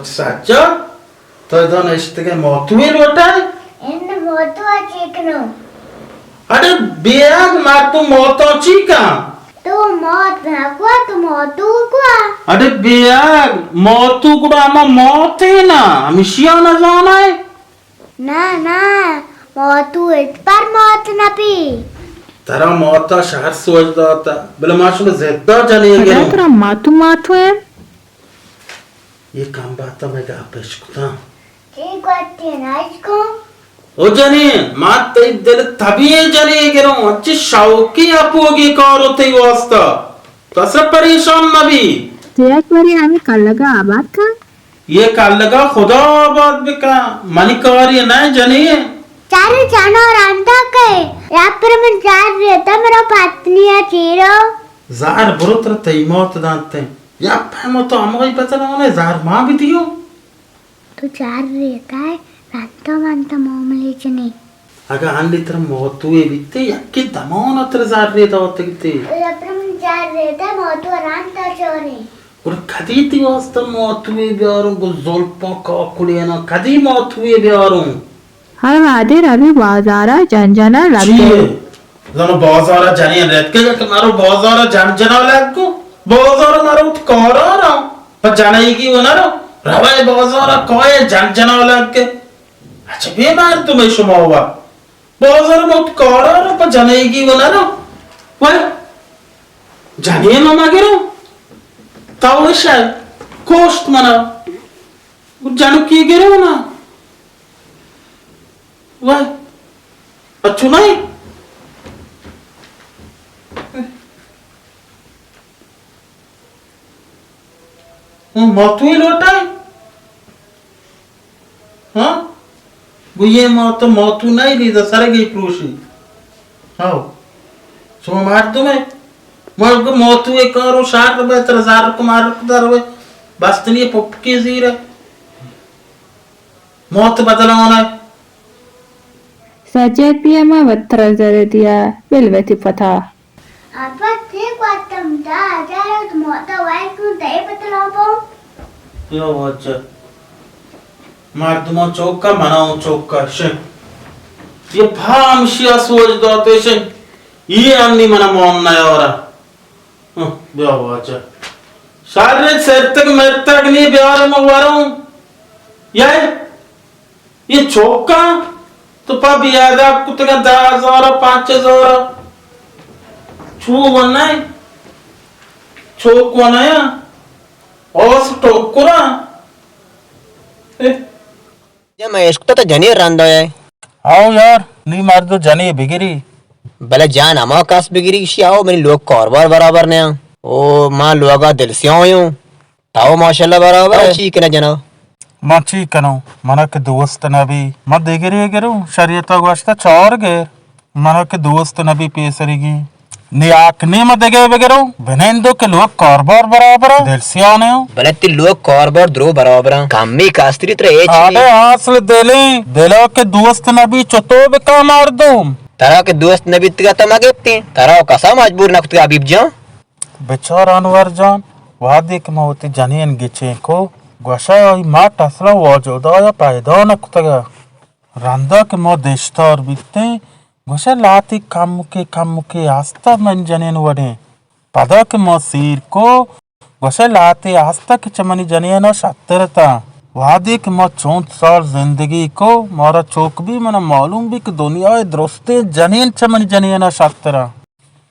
Sacha, तो इधर नष्ट के मौतुए लोटा है? इन मौतुआ चिकनो। अरे बेग मार तू मौतों चीका। तू मौत ना कुआ तू मौतू कुआ। अरे बेग मौतू कुड़ा आमा मौत है ना, मिशिया ना जाना है? ना मौतू इत पर मौत ना पी। तेरा मौता शहर सोच दाता, बिल माशुल ज़िद्दा जाने के क्या तेरा मातू है? ये काम बात तो मैं क्या पेश कुता? ठीक बात है ना इसको। ओ जाने मात ते दिल तभी जाने के रो अच्छी शौकी अपोगी करो ते वास्ता तो असर परेशान नबी तेरा बारी हमें कल लगा आबाद का ये कल लगा खुदा आबाद बिका मनी कार्य नहीं जाने चारे जानो रांता के या पर मैं जार रहता मेरा पत्निया चीरो जार बुरुतर ते मौत दांते या फैमो तो हमको ही पता ना उन्हें जार माँ भी दियो तो जार रहता है रांता मामले चने अगर आंधी तरह मौतुए बिकते या कि दमोन अतर जार रहता होते किते या पर मैं जार रहता मौतू रांता चोरे और खदीती वास्ता मौतुए ब्यारों को ज़ोल्पो का कुड़िया ना खदी मौतुए ब्यारों हर वादे रवि बाजारा जनजना लगे ज़नो बाजारा जानिए रेत के जाके मारो बाजारा जनजना लग को बाजारा मारो तो कौरा ना पर जाना ही की वो ना रो रवाए बाजारा कोई जनजना लग के अच्छा बेमार तुम्हें शुमा हुआ बाजारा में तो कौरा ना पर जाना ही की वो ना रो वह जानिए ना मगरो ताऊ शायद कोस्ट मना वो जानू की गिरो ना वह अच्छू नहीं मौतू ही लौटा है हाँ वो ये मौतू नहीं ली तो सर गई प्रोशी हाँ सो मार तुम्हें मर को मौतू एक करो शार रुपए तेरे जार को मार कर रुपए बस तो नहीं पप की जीर है मौत बदला होना है सजेत पिया मा वत्तर जरे दिया बिलवती पता apa ठीक बात तुम जा जारो तुम तो वाई को दे बतलाओ यो अच्छा मार तुम चौका मनाओ चौका शे ये भाम शिया सोच दो तो शे ये अन्नी मना मोन ना यारा यो अच्छा शारीरिक सेर तक मेरे तक नहीं ब्याह में वारों ये चौका तो पाप याद आपको तक 10,000 5,000 छू बनना है चौक बनाया और टोकरा जब मैं इसको तो जनी रंदा है आओ यार नहीं मार दो जनी बिगड़ी भले जान हम आकाश बिगड़ी शी आओ मेरी लोग कारबार बराबर ने ओ मां लोगा दिल से आयो ताओ माशाल्लाह बराबर ठीक है जना मां ठीक कनो मना के दोस्त नबी मत देगरी करो शरीयत वास्ता चौर गे मना के दोस्त नबी पेसरीगी नियाक ने मत देगे बगरो बनेंदो के लोग कारबार बराबर दिल से आने हो भले ती लोग कारबार द्रो बराबर काम में कास्त्री तरह एच अबे हासल दिले दिलो के दोस्त नबी चतो बिका मार दो तारा के दोस्त नबी तका तमागेती तारा कसा मजबूर न कुतगा अबीब जा बेचारा अनवर जान वादी के मौती जनियन गिचे को गोशा आई मां टसला वजोदा या पैदा न कुतगा रंदा के मो देशता और बिकते गोशा लाती काम के आस्था मन जनियन वडे पदा के मो सीर को गोशा लाती आस्था के चमनी जनियन शत्तरता वादी के मो 34 साल जिंदगी को मोरा चौक भी मना मालूम भी कि दुनिया दोस्ते जनियन चमनी जनियन शत्तरा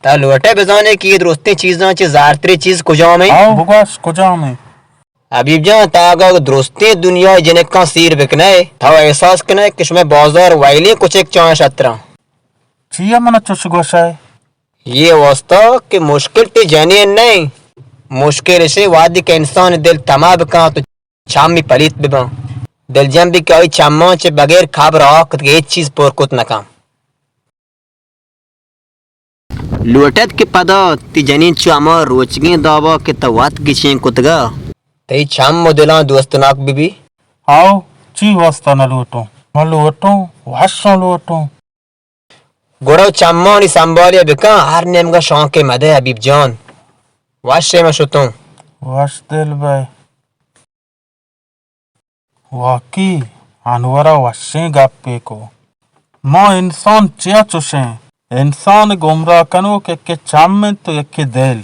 ता लोटे बजाने की दोस्ती चीज़ों चे ज़ारतरी चीज़ कुजाओ में आओ बुगाश कुजाओ में अबीब जान तागा दोस्ती दुनिया जने का सीर बिकने था एहसास कने किस्म बाजार वाइले कुछ एक चाय शत्रा चिया मना चुश गोशाय ये वास्ता कि मुश्किल ते जाने नहीं मुश्किल से वादी के इंसान दिल तमाम का तो शामी पलित बिबा दिल जम भी कोई चामा चे बगैर खाब रहा कुछ एक चीज पर कुछ न काम लुटत के पदा ती जनी चामा रोचगी दावा के तवात गिचे कुतगा तई चाम मोदला दोस्त नाक बीबी आओ ची वास्ता न लूटो वाशो गोड़ो चामा नि संभालिया बिका हर नेम का शौक के मदे हबीब जान वाशे में शुतूं वाश दिल भाई वाकई अनवरा वशे गप्पे को माँ इंसान चिया चुशे इंसान गुमराह कनो के चामे तो यके दिल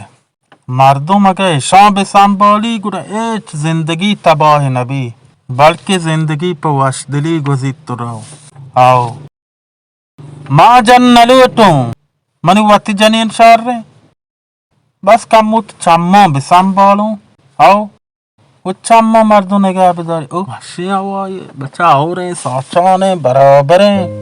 मर्दों मगे शाम बेसाम बाली गुड़ा एच जिंदगी तबाह नबी बल्कि जिंदगी पर वश दिली गुजित तो रहो आओ माँ जन नलूटू मनु वती जनीन शार रे बस कमुत चम्मो बेसाम बालू आओ उच्चाम्मा मर्दों ने क्या बेदारी ओ हशिया हुआ ये बच्चा हो रहे साचा ने बराबर है